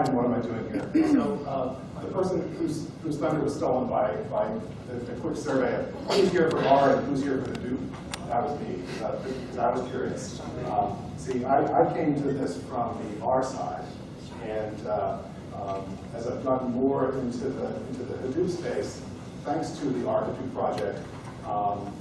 and what am I doing here? So the person whose thunder was stolen by the quick survey of who's here for R and who's here for Hadoop, that was me, because I was curious. See, I came to this from the R side, and as I've gotten more into the Hadoop space, thanks to the R Hadoop project,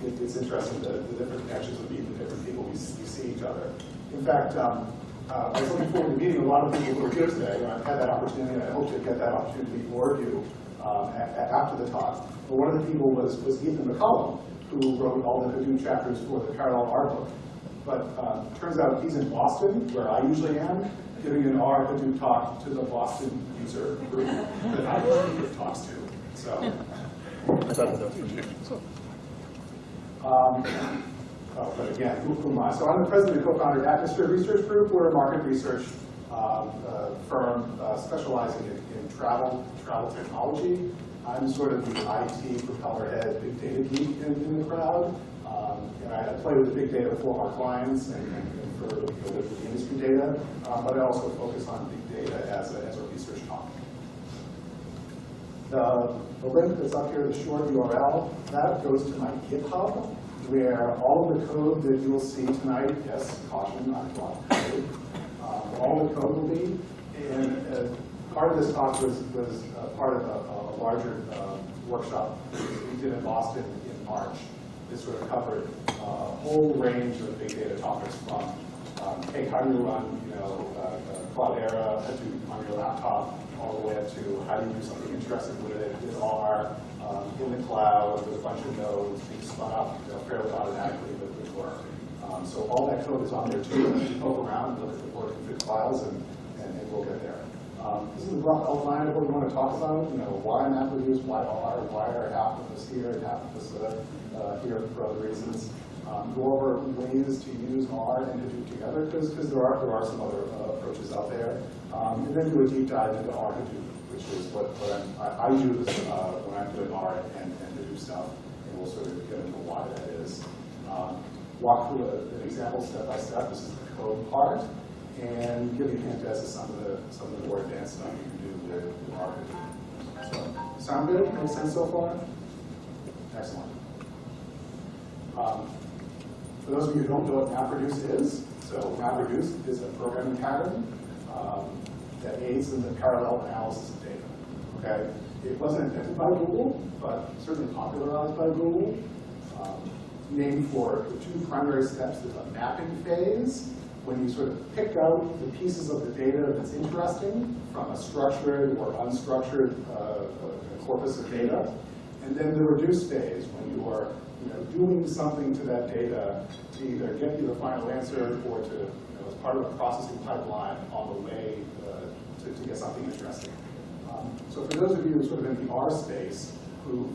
it's interesting the different connections with the different people we see each other. In fact, I was looking forward to meeting a lot of people who are here today, and I've had that opportunity, and I hope to get that opportunity for you after the talk. But one of the people was Ethan McCullum, who wrote all the Hadoop chapters for the Parallel R book. But turns out he's in Boston, where I usually am, giving an R Hadoop talk to the Boston user group that I usually give talks to. So. But again, who am I? So I'm the president and co-founder of Atmosphere Research Group. We're a market research firm specializing in travel technology. I'm sort of the IT propeller head, big data geek in the crowd. And I play with the big data for our clients and for the industry data, but I also focus on big data as a research topic. The link that's up here, the short URL, that goes to my GitHub, where all of the code that you will see tonight, yes, caution, not a lot of code, all the code will be. And part of this talk was part of a larger workshop we did in Boston in March. This sort of covered a whole range of big data topics from, hey, how do you run, Cloudera Hadoop on your laptop, all the way up to how do you do something interesting with it with R in the cloud with a bunch of nodes being spun up fairly automatically with good work. So all that code is on there too. And you poke around and look at the board config files, and we'll get there. This is a rough outline of what we want to talk about. Why MapReduce, why R, why are half of us here and half of us here for other reasons. Go over ways to use R and Hadoop together, because there are some other approaches out there. And then do a deep dive into R Hadoop, which is what I use when I'm doing R and Hadoop stuff, and we'll sort of get into why that is. Walk through an example step by step. This is the code part, and give you a hint as to some of the more advanced stuff you can do with R Hadoop. So, sound good? Make sense so far? Excellent. For those of you who don't know what MapReduce is, so MapReduce is a programming pattern that aids in the parallel analysis of data. Okay, it wasn't invented by Google, but certainly popularized by Google. Named for the two primary steps. There's a mapping phase, when you sort of pick out the pieces of the data that's interesting from a structured or unstructured corpus of data, and then the reduce phase, when you are doing something to that data to either get you the final answer or to, as part of a processing pipeline on the way to get something interesting. So for those of you sort of in the R space who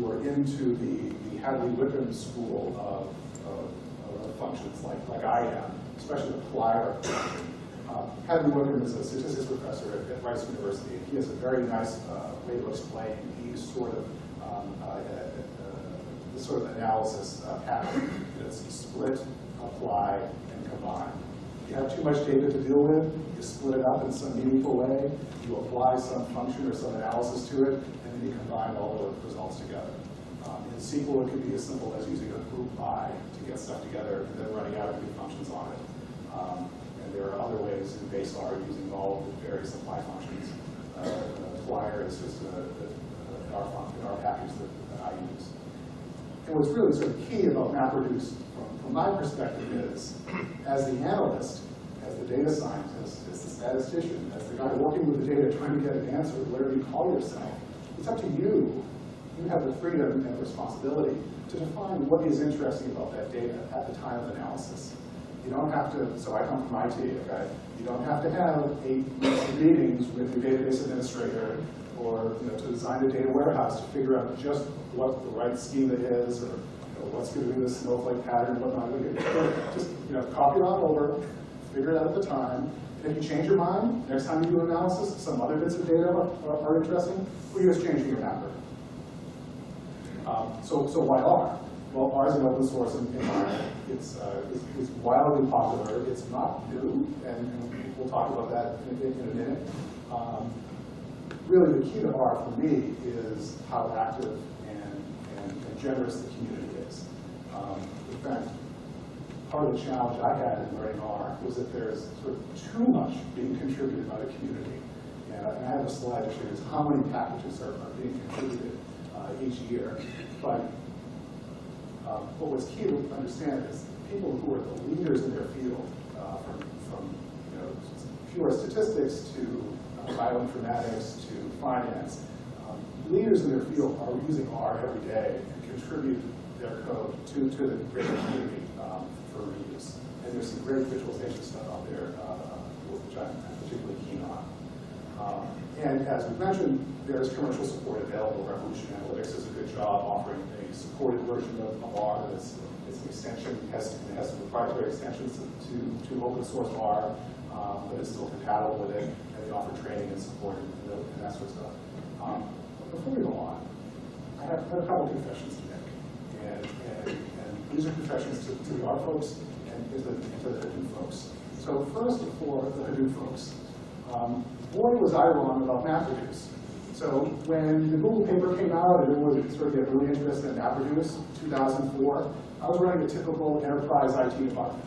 are into the Hadley-Wickham school of functions like I am, especially the flyer function. Hadley-Wickham is a statistics professor at Rice University, and he has a very nice way to explain these sort of this sort of analysis pattern. It's split, apply, and combine. If you have too much data to deal with, you split it up in some meaningful way, you apply some function or some analysis to it, and then you combine all the results together. In SQL, it could be as simple as using a group by to get stuff together and then running out of new functions on it. And there are other ways in base R using all the various apply functions. Flyer is just an R package that I use. And what's really sort of key about MapReduce from my perspective is, as the analyst, as the data scientist, as the statistician, as the guy working with the data trying to get an answer, whatever you call yourself, it's up to you. You have the freedom and responsibility to define what is interesting about that data at the time of analysis. You don't have to, so I come from IT, okay? You don't have to have 8 meetings with your database administrator or to design a data warehouse to figure out just what the right schema is or what's going to be the snowflake pattern, whatnot. Just copy it on over, figure it out at the time. And if you change your mind, next time you do analysis, some other bits of data are interesting, well, you're just changing your mapper. So why R? Well, R is an open source environment. It's wildly popular. It's not new, and we'll talk about that in a minute. really the key to R for me is how active and generous the community is. In fact, part of the challenge I had in learning R was that there's sort of too much being contributed by the community. And I have a slide that shows how many packages are being contributed each year. But what was key to understand is people who are the leaders in their field, from pure statistics to bioinformatics to finance, leaders in their field are using R every day and contribute their code to the greater community for reuse. And there's some great visualization stuff out there, which I'm particularly keen on. And as we mentioned, there's commercial support available. Revolution Analytics does a good job offering a supported version of R that's an extension. It has some proprietary extensions to open source R, but it's still compatible with it. And they offer training and support and that sort of stuff. Before we go on, I have a couple confessions to make. And these are confessions to the R folks and to the Hadoop folks. So first, for the Hadoop folks, boy, was I wrong about MapReduce. So when the Google paper came out and everyone was sort of get really interested in MapReduce, 2004, I was running a typical enterprise IT department.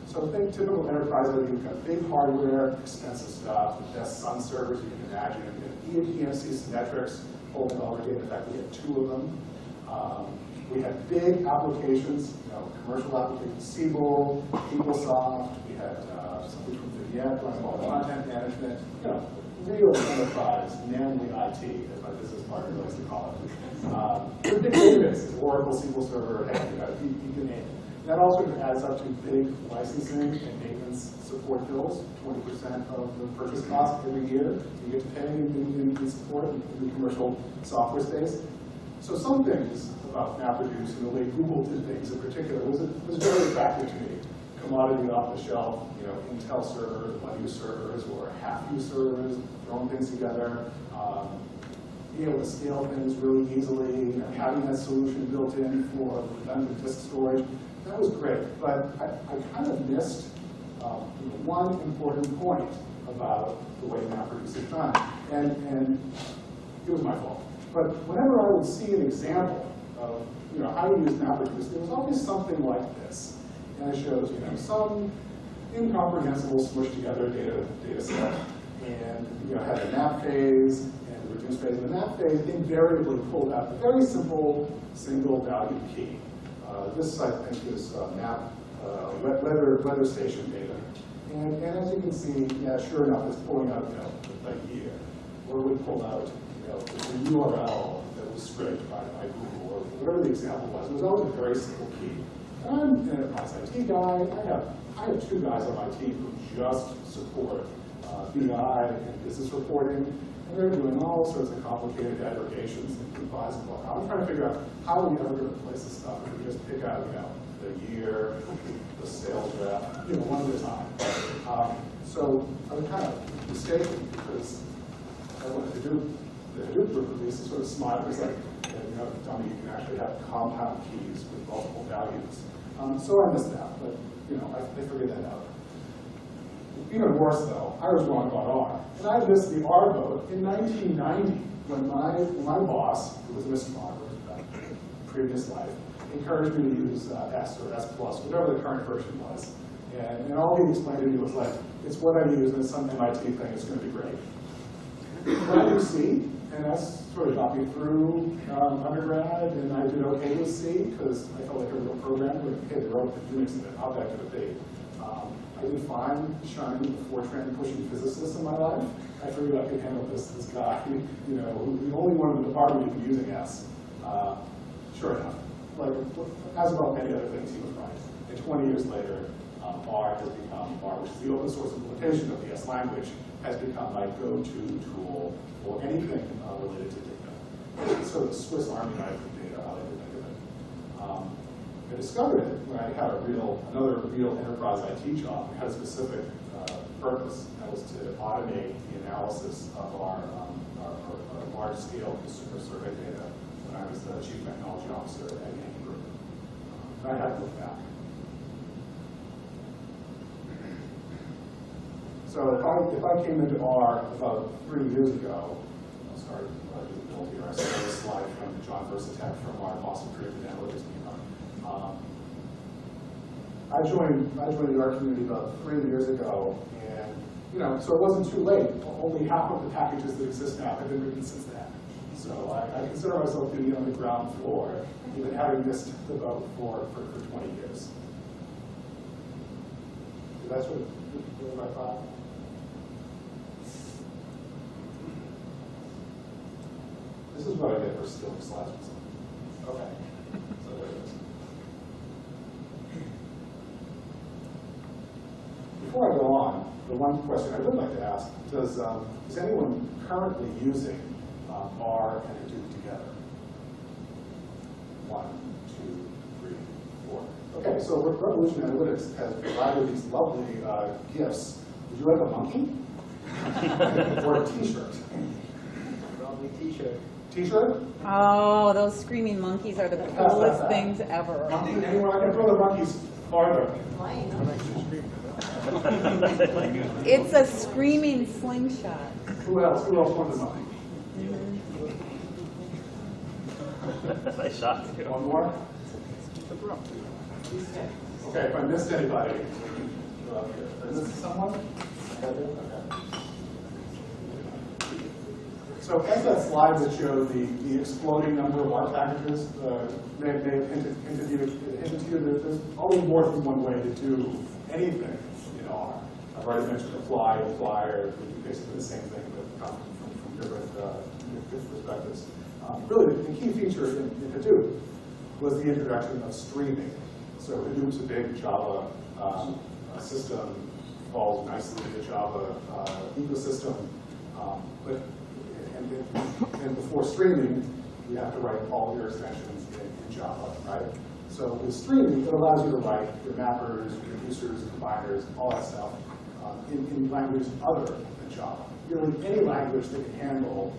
So think typical enterprise IT, you've got big hardware, expensive stuff, the best Sun servers you can imagine. You have EMC Symmetrics holding all the data. In fact, we had 2 of them. We had big applications, commercial applications, Siebel, PeopleSoft. We had something from Vignette running all the content management. Real enterprise, manly IT, as my business partner likes to call it. With big databases, Oracle, SQL Server, you can name it. That also adds up to big licensing and maintenance support bills, 20% of the purchase cost every year. You get to pay in support in the commercial software space. So some things about MapReduce and the way Google did things in particular was very attractive to me. Commodity off the shelf, Intel servers, one-use servers, or half-use servers, throwing things together, being able to scale things really easily, having that solution built in for redundant disk storage. That was great, but I kind of missed one important point about the way MapReduce is done, and it was my fault. But whenever I would see an example of how to use MapReduce, there was always something like this. And it shows some incomprehensible smushed together data set, and had a map phase and a reduce phase. And the map phase invariably pulled out a very simple single value key. This I think is map weather station data. And as you can see, sure enough, it's pulling out the year, or we pulled out the URL that was scraped by Google, or whatever the example was. It was always a very simple key. And I'm an enterprise IT guy. I have 2 guys on my team who just support BI and business reporting, and they're doing all sorts of complicated aggregations and compliance. I'm trying to figure out how are we ever going to replace this stuff if we just pick out the year, the sales rep, one at a time. So I was kind of mistaken because I wanted to do the Hadoop group at least sort of smile. It was like, dummy, you can actually have compound keys with multiple values. So I missed that, but I figured that out. Even worse though, I was wrong about R. And I missed the R vote in 1990 when my boss, who was Mr. Monroe in previous life, encouraged me to use S or S+, whatever the current version was. And all he explained to me was like, it's what I use and it's some MIT thing, it's going to be great. When I used C, and S sort of got me through undergrad, and I did okay with C because I felt like a real programmer. Hey, they wrote the Unix in it, how bad could it be? I did fine shining the Fortran pushing physicists in my life. I figured I could handle this guy, who the only one in the department even using S. Sure enough, as about many other things, he was right. And 20 years later, R has become, R, which is the open source implementation of the S language, has become my go-to tool for anything related to data. It's sort of the Swiss Army knife of data, how they think of it. I discovered it when I had another real enterprise IT job. It had a specific purpose. That was to automate the analysis of our large-scale consumer survey data when I was the chief technology officer at Yankee Group. I had to look back. So if I came into R about 3 years ago, started doing BOLTA. I saw this slide from John Versatek from our Boston Predictive Analytics team. I joined the art community about 3 years ago, and so it wasn't too late. Only half of the packages that exist now have been written since then. So I consider myself to be on the ground floor, even having missed the boat for 20 years. So that's what I thought. This is what I get for stealing slides from someone. Okay. So there it is. Before I go on, the one question I would like to ask, is anyone currently using R and Hadoop together? 1, 2, 3, 4. Okay, so Revolution Analytics has provided these lovely gifts. Would you like a monkey? Or a t-shirt? Probably t-shirt. T-shirt? Oh, those screaming monkeys are the coolest things ever. Anyone? I can throw the monkeys farther. It's a screaming slingshot. Who else? Who else wants a monkey? Nice shot. One more? Okay, if I missed anybody, go up here. Is this someone? Okay. So as that slide that showed the exploding number of R packages may have hinted to you that there's always more than one way to do anything in R. I've already mentioned apply and flyer, which is basically the same thing, but come from different perspectives. Really, the key feature in Hadoop was the introduction of streaming. So Hadoop's a big Java system, falls nicely in the Java ecosystem, and before streaming, you have to write all your extensions in Java, right? So with streaming, it allows you to write your mappers, your reducers, combiners, all that stuff in languages other than Java. Really, any language that can handle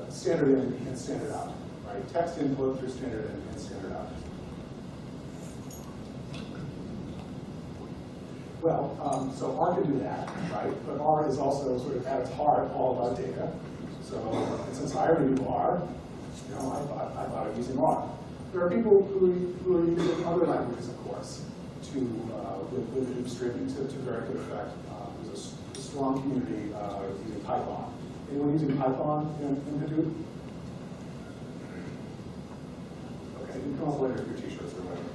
standard in and standard out, right? Text input through standard in and standard out. Well, so R can do that, right? But R is also sort of at its heart all about data. So since I already knew R, I thought of using R. There are people who are using other languages, of course, with Hadoop streaming to very good effect. There's a strong community using Python. Anyone using Python in Hadoop? Okay, you can come up later with your t-shirts or whatever.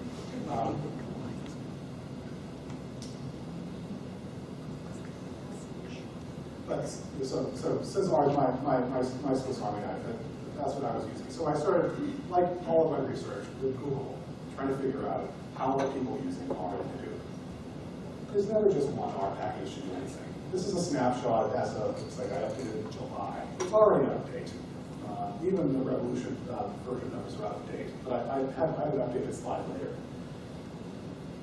So since R is my Swiss Army knife, that's what I was using. So I started, like all of my research, with Google, trying to figure out how are people using R and Hadoop. There's never just one R package to do anything. This is a snapshot as of, looks like I updated in July. It's already an update. Even the Revolution version numbers are out of date, but I have an updated slide later.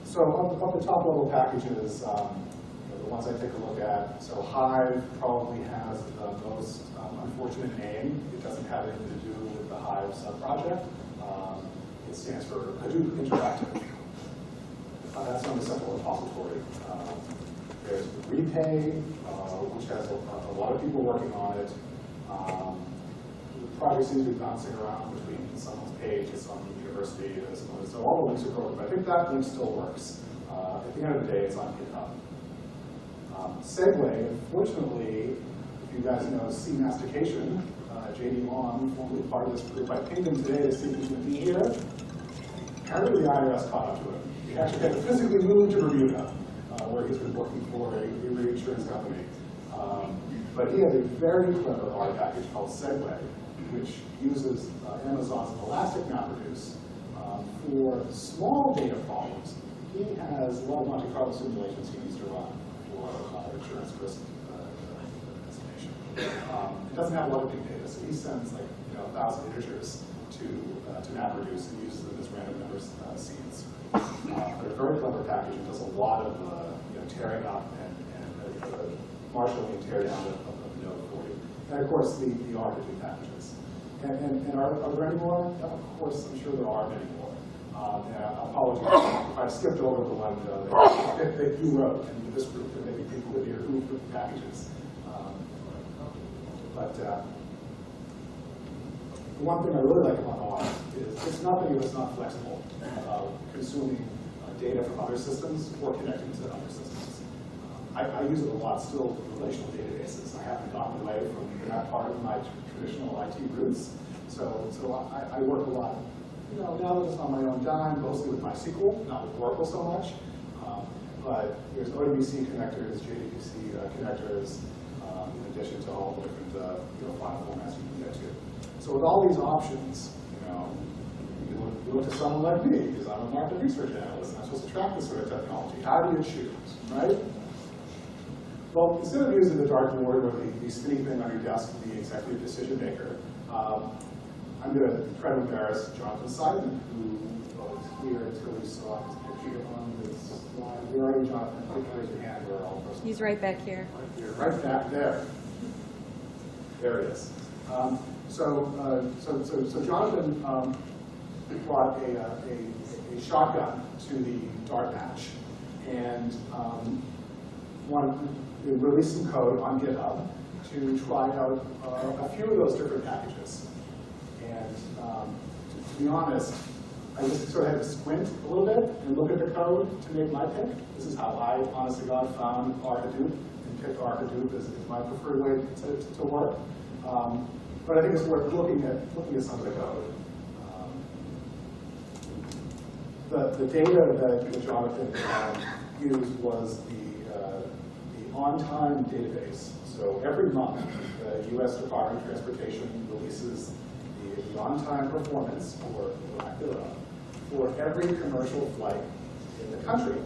So of the top level packages, the ones I take a look at, so Hive probably has the most unfortunate name. It doesn't have anything to do with the Hive subproject. It stands for Hadoop Interactive. That's on the central repository. There's Repay, which has a lot of people working on it. The project seems to be bouncing around between someone's page and some university and so all the links are broken, but I think that link still works. At the end of the day, it's on GitHub. Segway, unfortunately, if you guys know C mastication, J.D. Long, formerly part of this group, I pinged him today to see if he could be here. Apparently the IRS caught up to him. He actually had to physically move to Bermuda, where he's been working for a reinsurance company. But he has a very clever R package called Segway, which uses Amazon's Elastic MapReduce for small data problems. He has a lot of Monte Carlo simulations he needs to run for insurance risk estimation. It doesn't have a lot of big data, so he sends like 1,000 integers to MapReduce and uses them as random number seeds. But a very clever package. It does a lot of tearing up and marshalling and tear down of the node for you. And of course, the R Hadoop packages. And are there any more? Of course, I'm sure there are many more. And I apologize if I skipped over the one that you wrote, and this group, there may be people in here who put packages. the one thing I really like about R is it's nothing if it's not flexible about consuming data from other systems or connecting to other systems. I use it a lot still for relational databases. I haven't gotten away from that part of my traditional IT roots. So I work a lot, now that it's on my own dime, mostly with MySQL, not with Oracle so much. But there's ODBC connectors, JDBC connectors, in addition to all the different file formats you can get to. So with all these options, you look to someone like me, because I'm a market research analyst, and I'm supposed to track this sort of technology. How do you choose, right? Well, instead of using the dartboard or the spinning thing on your desk to be executive decision maker, I'm going to try to embarrass Jonathan Seidman, who was here until we saw his picture on this slide. Where are you, Jonathan? Please raise your hand. We're all supposed to. He's right back here. You're right back there. There it is. So Jonathan brought a shotgun to the dart match and released some code on GitHub to try out a few of those different packages. And to be honest, I just sort of had to squint a little bit and look at the code to make my pick. This is how I, honest to God, found hadoop and picked hadoop as my preferred way to work. But I think it's worth looking at some of the code. The data that Jonathan used was the on-time database. So every month, the U.S. Department of Transportation releases the on-time performance, or lack thereof, for every commercial flight in the country.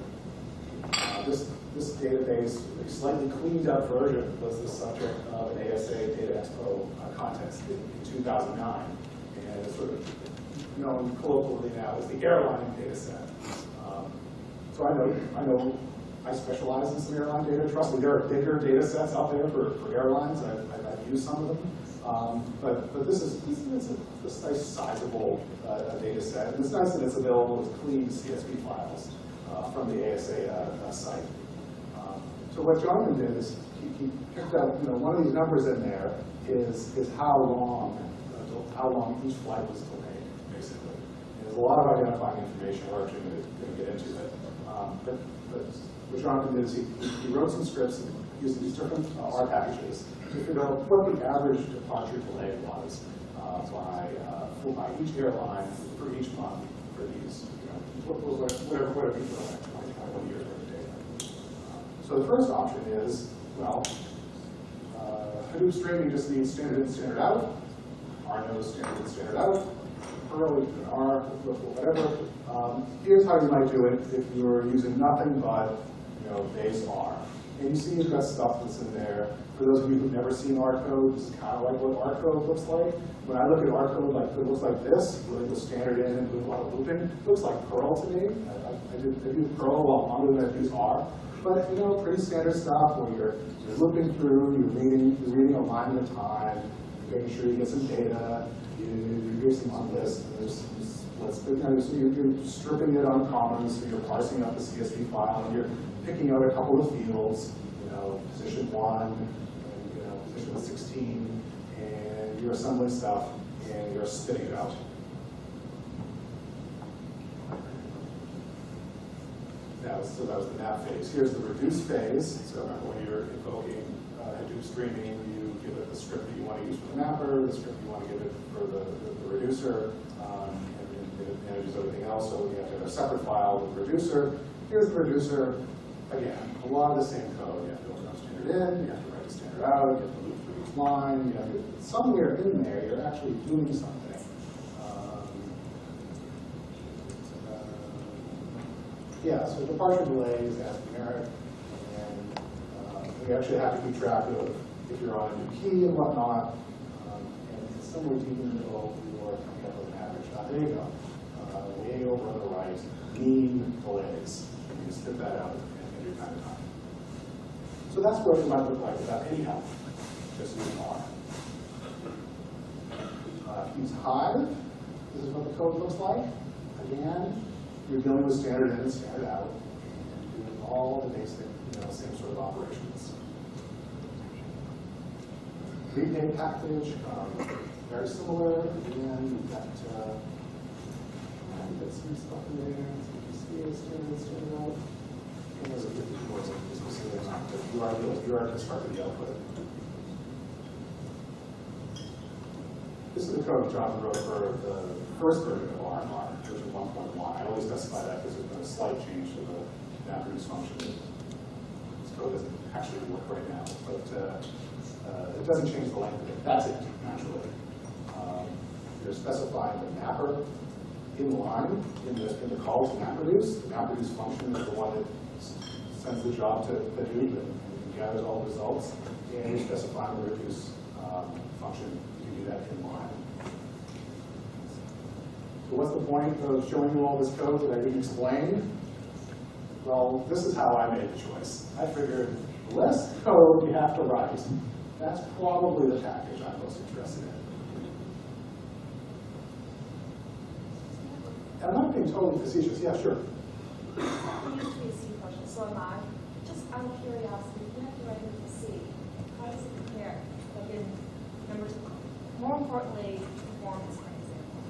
This database, a slightly cleaned up version, was the subject of an ASA Data Expo contest in 2009. And it's sort of known colloquially now as the airline data set. So I specialize in some airline data. Trust me, there are bigger data sets out there for airlines. I've used some of them. But this is a nice sizable data set. And it's nice that it's available as clean CSV files from the ASA site. So what Jonathan did is he picked out, one of these numbers in there is how long each flight was delayed, basically. And there's a lot of identifying information. We're actually going to get into it. But what Jonathan did is he wrote some scripts using these different R packages to figure out what the average departure delay was by each airline for each month for these, whatever we feel like 20, 21 years worth of data. So the first option is, well, Hadoop streaming just needs standard in, standard out. R knows standard in, standard out. Perl, you can R, whatever. Here's how you might do it if you're using nothing but base R. And you see you've got stuff that's in there. For those of you who've never seen R code, this is kind of like what R code looks like. When I look at R code, it looks like this, really with standard in and with a lot of looping. It looks like Perl to me. I do Perl a lot longer than I've used R. But pretty standard stuff where you're looping through, you're reading a line at a time, you're making sure you get some data, you're using on list. So you're stripping it on commons, so you're parsing out the CSV file, and you're picking out a couple of fields, position 1, and, position 16, and you're assembling stuff, and you're spitting it out. So that was the map phase. Here's the reduce phase. So remember, when you're invoking Hadoop streaming, you give it the script that you want to use for the mapper, the script you want to give it for the reducer, and it manages everything else. So you have to have a separate file with the reducer. Here's the reducer. Again, a lot of the same code. You have to open up standard in, you have to write the standard out, you have to loop through each line, you have to, somewhere in there, you're actually doing something. Yeah, so departure delay is as numeric, and we actually have to keep track of if you're on a new key and whatnot, and somewhere deep in the middle, you're coming up with an average. There you go. Way over on the right, mean delays. You can spit that out and do time to time. So that's what it might look like without any help, just using R. Use Hive. This is what the code looks like. Again, you're dealing with standard in and standard out, and doing all the basic, same sort of operations. prepaid package, very similar, and we've got some stuff in there. Standard out. And there's a bit more specific on the URL constructed the output. This is the code Jonathan wrote for the first version of RMR, version 1.1. I only specify that because there's been a slight change to the MapReduce function. This code doesn't actually work right now, but it doesn't change the length of it. That's it, naturally. You're specifying the mapper in line in the call to MapReduce. The MapReduce function is the one that sends the job to Hadoop and gathers all the results. And you're specifying the reduce function. You can do that in line. So what's the point of showing you all this code that I didn't explain? Well, this is how I made the choice. I figured the less code you have to write, that's probably the package I'm most interested in. And I'm not being totally facetious. Yeah, sure. I used to be a C function, so am I. Just out of curiosity, if you have to write it in C, how does it compare? Like in numbers, more importantly, performance, for example.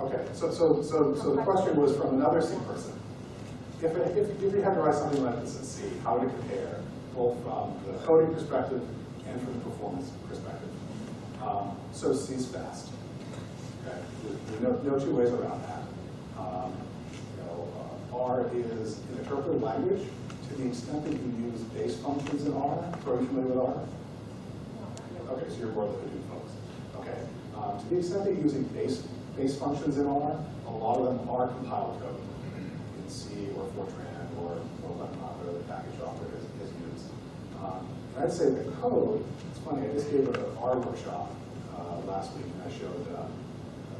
Okay, so the question was from another C person. If you had to write something like this in C, how would it compare, both from the coding perspective and from the performance perspective? So C is fast. Okay, there's no two ways around that. R is an interpreted language to the extent that you use base functions in R. Are you familiar with R? Okay, so you're more than Hadoop folks. Okay, to the extent that you're using base functions in R, a lot of them are compiled code in C or Fortran or whatnot, or the package author is used. I'd say the code, it's funny, I just gave an R workshop last week, and I showed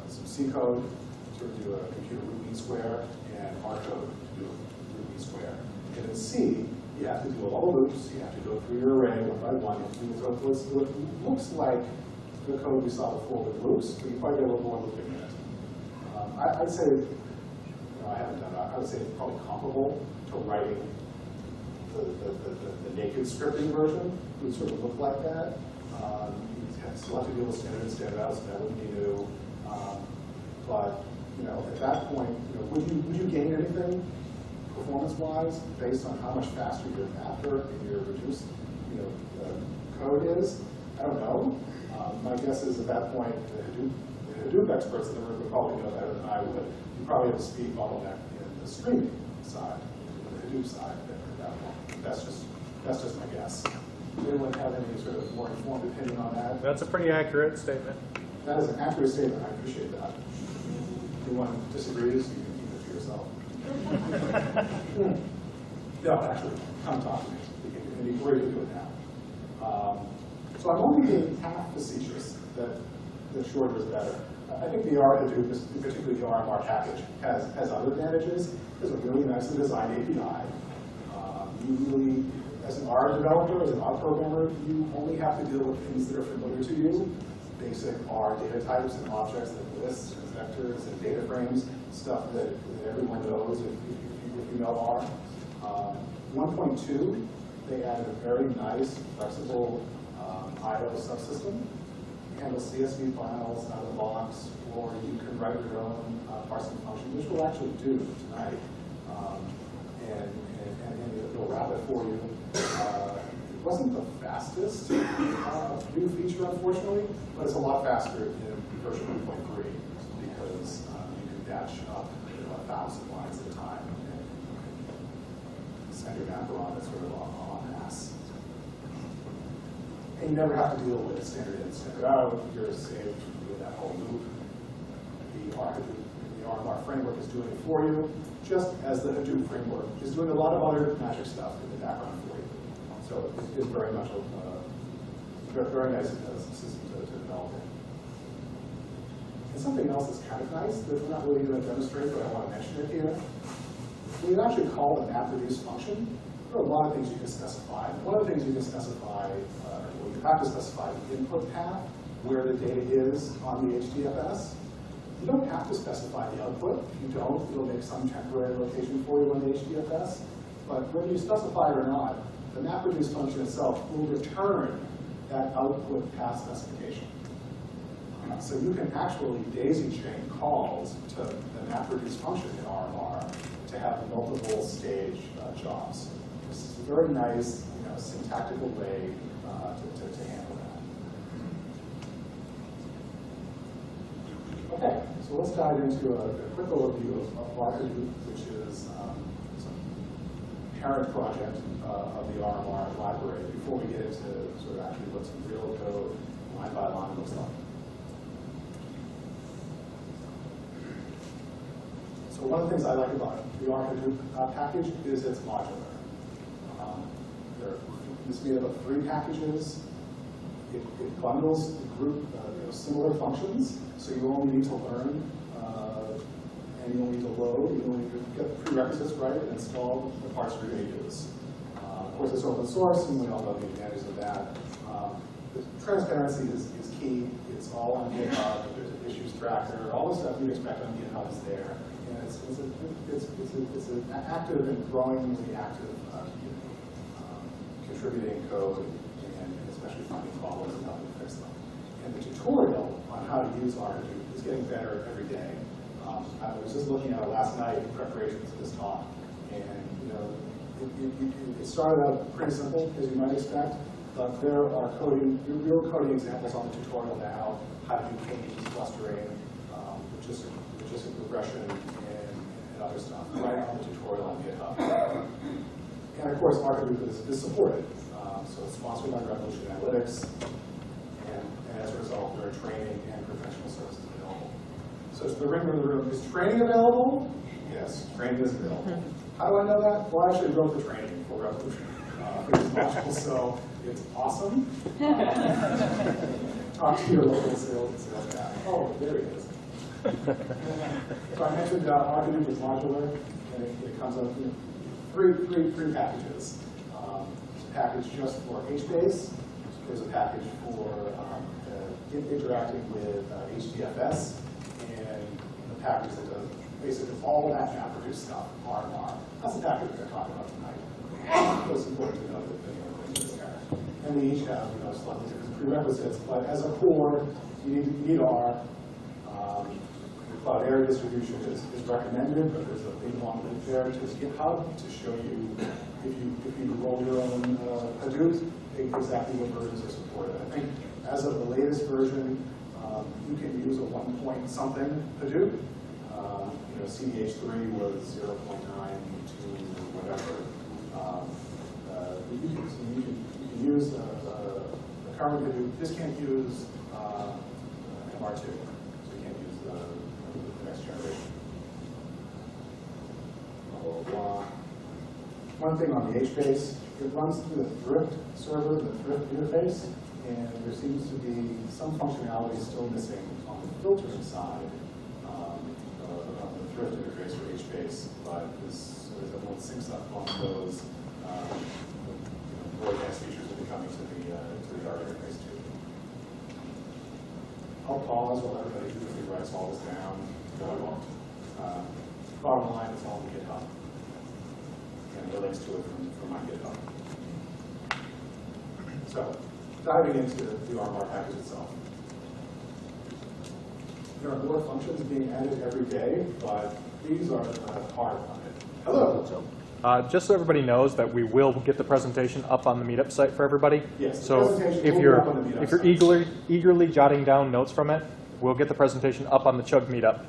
some C code to do a computer root mean square and R code to do a root mean square. And in C, you have to do all the loops, you have to go through your array one by one. So it looks like the code we saw before with loops, but you probably get a little more looping in it. I'd say, I haven't done that, I would say it's probably comparable to writing the naked scripting version. It would sort of look like that. You still have to deal with standard and standard out, so that wouldn't be new. But at that point, would you gain anything performance-wise based on how much faster your mapper and your reduced code is? I don't know. My guess is at that point, the Hadoop experts in the room would probably know better than I would. You probably have a speed bottleneck in the streaming side, the Hadoop side at that point. That's just my guess. Does anyone have any sort of more informed opinion on that? That's a pretty accurate statement. That is an accurate statement. I appreciate that. If you want to disagree, you can keep it to yourself. No, actually, come talk to me. We can agree to do it now. So I'm only being half facetious that shorter is better. I think the R Hadoop, particularly the RMR package, has other advantages. There's a really nicely designed API. You really, as an R developer, as an R programmer, you only have to deal with things that are familiar to you. Basic R data types and objects like lists and vectors and data frames, stuff that everyone knows if you know R. 1.2, they added a very nice, flexible I/O subsystem. Handles CSV files out of the box, or you can write your own parsing function, which we'll actually do tonight. And it'll wrap it for you. It wasn't the fastest new feature, unfortunately, but it's a lot faster in version 1.3 because you can batch up 1,000 lines at a time and send your mapper on it sort of en masse. And you never have to deal with standard in, standard out. You're saved with that whole loop. The RMR framework is doing it for you, just as the Hadoop framework is doing a lot of other magic stuff in the background for you. So it's very much a very nice system to develop in. And something else that's kind of nice that we're not really going to demonstrate, but I want to mention it here. When you actually call the MapReduce function, there are a lot of things you can specify. One of the things you can specify, well, you have to specify the input path, where the data is on the HDFS. You don't have to specify the output. If you don't, it'll make some temporary location for you on the HDFS. But whether you specify it or not, the MapReduce function itself will return that output path specification. So you can actually daisy chain calls to the MapReduce function in RMR to have multiple stage jobs. This is a very nice, syntactical way to handle that. Okay, so let's dive into a quick overview of Hadoop, which is some parent project of the RMR library before we get into sort of actually what some real code line by line looks like. So one of the things I like about the Hadoop package is it's modular. It's made up of 3 packages. It bundles the group similar functions, so you only need to learn and you only need to load. You only need to get the prerequisites right and install the parts you're going to use. Of course, it's open source, and we all know the advantages of that. The transparency is key. It's all on GitHub. There's an issues tracker. All the stuff you'd expect on GitHub is there. It's an active and growingly active community, contributing code and especially finding problems and helping fix them. And the tutorial on how to use Hadoop is getting better every day. I was just looking at it last night in preparation for this talk, and it started out pretty simple, as you might expect, but there are real coding examples on the tutorial now, how to do k-means clustering, logistic regression, and other stuff, right on the tutorial on GitHub. And of course, Hadoop is supported. So it's sponsored by Revolution Analytics, and as a result, there are training and professional services available. So it's the ring of the room. Is training available? Yes, training is available. How do I know that? Well, I actually wrote the training for Revolution. It's module, so it's awesome. Talk to your local sales guy. Oh, there he is. So I mentioned Hadoop is modular, and it comes up in three packages. There's a package just for HBase. There's a package for interacting with HDFS, and a package that does basically all of that MapReduce stuff, RMR. That's the package we're going to talk about tonight. It's important to know that things are there. And they each have slightly different prerequisites, but as a core, you need R. The cloud area distribution is recommended, but there's a big long link there to GitHub to show you if you roll your own Hadoop, exactly what versions are supported. I think as of the latest version, you can use a 1 point something Hadoop. CDH3 was 0.9 to whatever. You can use the current Hadoop. This can't use MR2, so you can't use the next generation. Blah, blah, blah. One thing on the HBase, it runs through the Thrift server, the Thrift interface, and there seems to be some functionality still missing on the filtering side of the Thrift interface for HBase, but as everyone syncs up on those, more advanced features will be coming to the R interface too. I'll pause while everybody quickly writes all this down. No, I won't. Bottom line, it's all in GitHub. And relates to it from my GitHub. So, diving into the RMR package itself. There are more functions being added every day, but these are part of it. Hello. Just so everybody knows that we will get the presentation up on the meetup site for everybody. Yes, the so presentation if will be up on the meetup you're site. eagerly jotting down notes from it, we'll get the presentation up on the Chug meetup.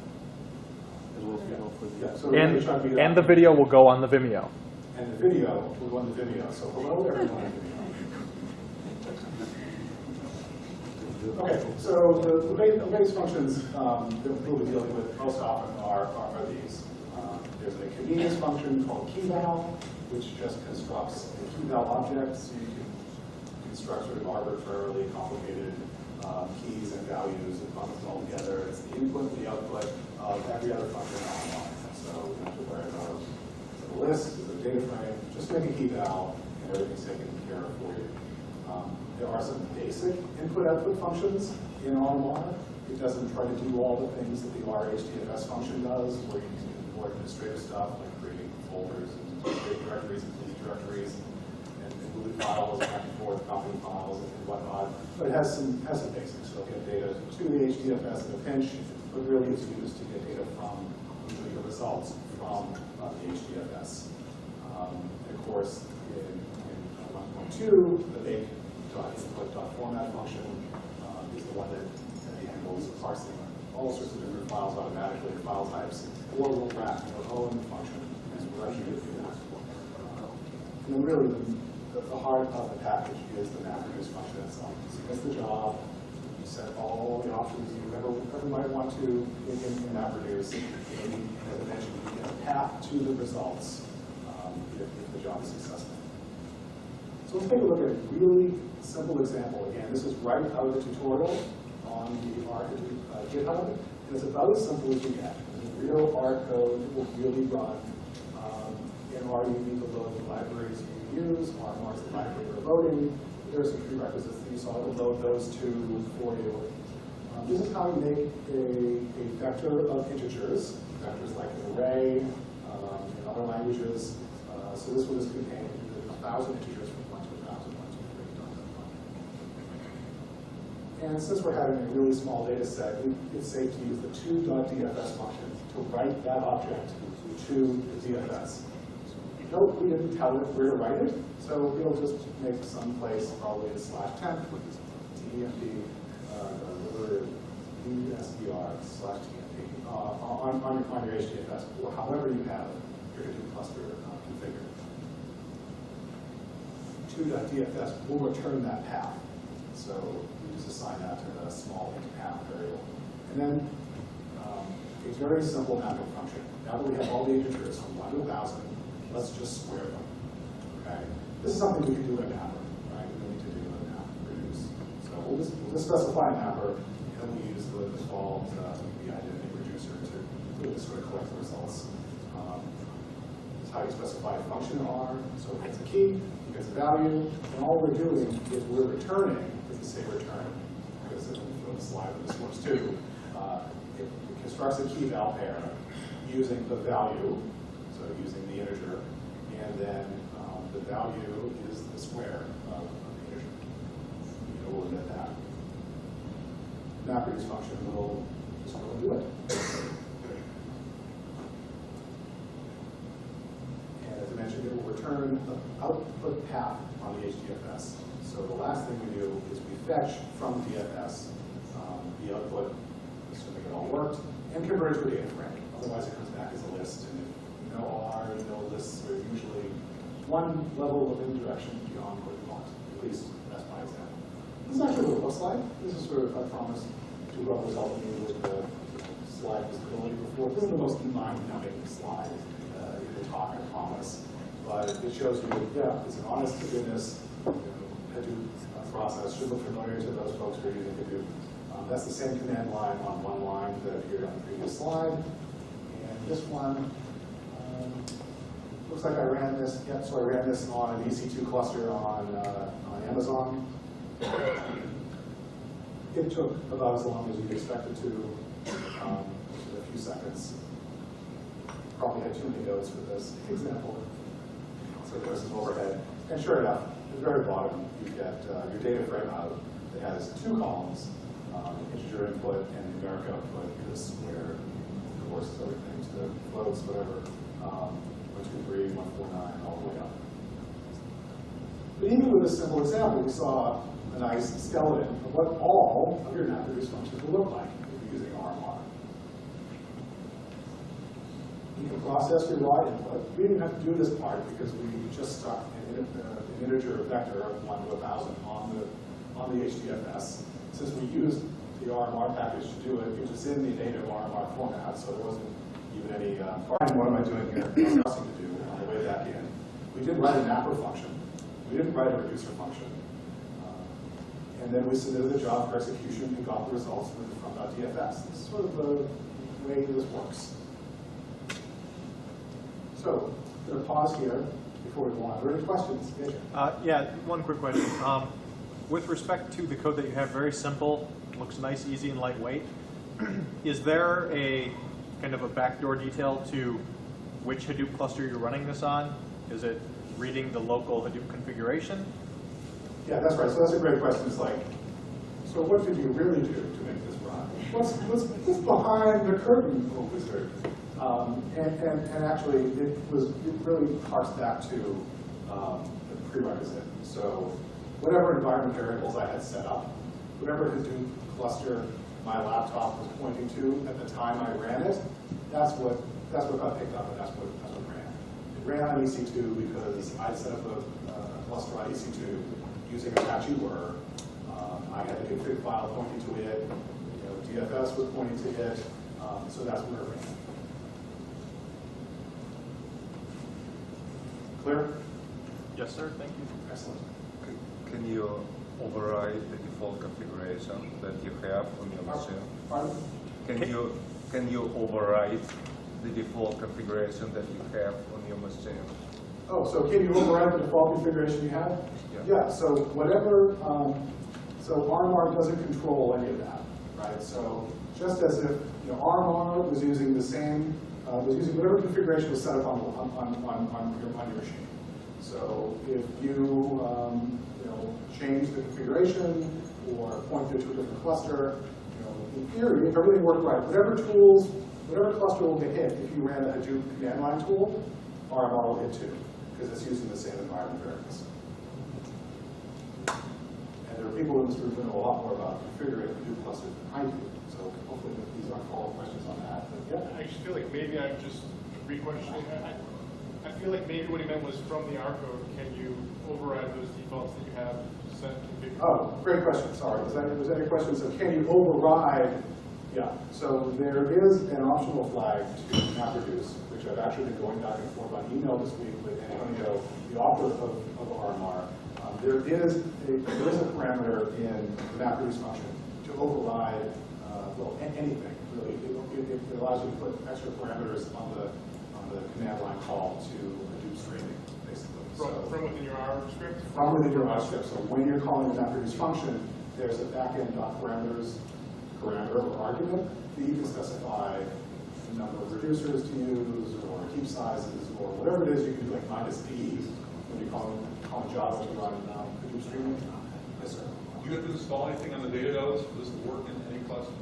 Yeah, so we're gonna try to meet And up. the video will go on the Vimeo. And the video will go on the Vimeo. So hello everyone on Vimeo. Okay, so the base functions that we'll be dealing with most often are these. There's a convenience function called keyval, which just constructs a keyval object, so you can construct sort of arbitrarily complicated keys and values and bundle them all together. It's the input and the output of every other function online. So you have to worry about the list, the data frame, just make a keyval and everything's taken care of for you. There are some basic input-output functions in RMR. It doesn't try to do all the things that the RHDFS function does, where you can do more administrative stuff like creating folders and create directories and delete directories and move move files back and forth, copying files and whatnot. But it has some basics. So get data to the HDFS in a pinch, but really it's used to get data from usually the results from the HDFS. And of course, in 1.2, the make.input.format function is the one that handles parsing all sorts of different files automatically, file types, or we'll wrap our own function, and we're actually going to do that. And then really the heart of the package is the MapReduce function itself. So that's the job. You set all the options you ever might want to in MapReduce. And as I mentioned, you get a path to the results if the job is successful. So let's take a look at a really simple example. Again, this is right out of the tutorial on the R GitHub, and it's about as simple as you get. The real R code will really run. In R, you need to load the libraries you use. R is the library we're loading. There are some prerequisites that you saw to load those two for you. This is how you make a vector of integers. Vectors like an array in other languages. So this one is contained 1,000 integers from 1 to 1,000, 1 to 3. And since we're having a really small data set, it's safe to use the to.dfs function to write that object to the DFS. Note we didn't tell it where to write it, so we'll just make some place, probably a /temp, tmp, USDR/tmp on your HDFS, or however you have your Hadoop cluster configured. To.dfs will return that path. So we just assign that to the small int path variable. And then a very simple mapping function. Now that we have all the integers from 1 to 1,000, let's just square them. Okay? This is something we can do in mapper, right? We don't need to do in MapReduce. So we'll just specify a mapper, and then we use the default the identity reducer to really sort of collect the results. This is how you specify a function R. So it gets a key, it gets a value, and all we're doing is we're returning, if you say return, because if you fill the slide that this works too, it constructs a key val pair using the value, so using the integer, and then the value is the square of the integer. You know, we'll get that. MapReduce function will just go and do it. And as I mentioned, it will return the output path on the HDFS. So the last thing we do is we fetch from DFS the output, assuming it all worked, and convert it to a data frame. Otherwise, it comes back as a list. And if no R, no lists are usually one level of indirection beyond what you want. At least that's my example. This is actually what it looks like. This is sort of, I promise, to what was helping me with the slide visibility before. This is the most mind-numbing slide in the talk, I promise. But it shows you, yeah, it's an honest to goodness Hadoop process. Should look familiar to those folks who are using Hadoop. That's the same command line on one line that appeared on the previous slide. And this one, looks like I ran this, yep, so I ran this on an EC2 cluster on Amazon. It took about as long as you'd expect it to, a few seconds. Probably had too many nodes for this example. So there's some overhead. And sure enough, at the very bottom, you get your data frame out that has two columns, integer input and numeric output. This where, of course, everything to floats, whatever, 123, 149, all the way up. But even with this simple example, we saw a nice skeleton of what all of your MapReduce functions will look like if you're using RMR. You can process your raw input. We didn't have to do this part because we just stuck an integer vector of 1 to 1,000 on the HDFS. Since we used the RMR package to do it, it was in the native RMR format, so there wasn't even any, what am I doing here? There's nothing to do on the way back in. We did write a mapper function. We didn't write a reducer function. And then we submitted the job for execution and got the results from .dfs. This is sort of the way this works. So, I'm going to pause here before we go on. Are there any questions? Yeah, one quick question. With respect to the code that you have, very simple, looks nice, easy, and lightweight. Is there a kind of a backdoor detail to which Hadoop cluster you're running this on? Is it reading the local Hadoop configuration? Yeah, that's right. So that's a great question. It's like, so what did you really do to make this run? What's behind the curtain, oh wizard? And actually, it really harks back to the prerequisite. So whatever environment variables I had set up, whatever Hadoop cluster my laptop was pointing to at the time I ran it, that's what got picked up, and that's what ran. It ran on EC2 because I set up a cluster on EC2 using Apache Word. I had a config file pointing to it. DFS was pointing to it. So that's where it ran. Clear? Yes, sir. Thank you. Excellent. Can you override the default configuration that you have on your machine? Pardon? Can you override the default configuration that you have on your machine? Oh, so can you override the default configuration you have? Yeah, so whatever, so RMR doesn't control any of that, right? So just as if RMR was using the same, was using whatever configuration was set up on your machine. So if you change the configuration or point it to a different cluster, in theory, if everything worked right, whatever cluster will get hit if you ran a Hadoop command line tool, RMR will hit too, because it's using the same environment variables. And there are people in this group who know a lot more about configuring Hadoop clusters than I do. So hopefully these aren't follow-up questions on that. But yeah. I just feel like maybe I'm just re-questioning. I feel like maybe what he meant was from the R code, can you override those defaults that you have set configured? Oh, great question. Sorry. Was that your question? So can you override? Yeah. So there is an optional flag to MapReduce, which I've actually been going back and forth on email this week with Antonio, the author of RMR. There is a parameter in the MapReduce function to override anything really. It allows you to put extra parameters on the command line call to Hadoop streaming, basically. From within your R script? From within your R script. So when you're calling the MapReduce function, there's a backend parameter or argument that you can specify the number of reducers to use or heap sizes or whatever it is. You can do like -d when you call Java to run Hadoop streaming. Yes, sir. Do you have to install anything on the data nodes for this to work in any cluster?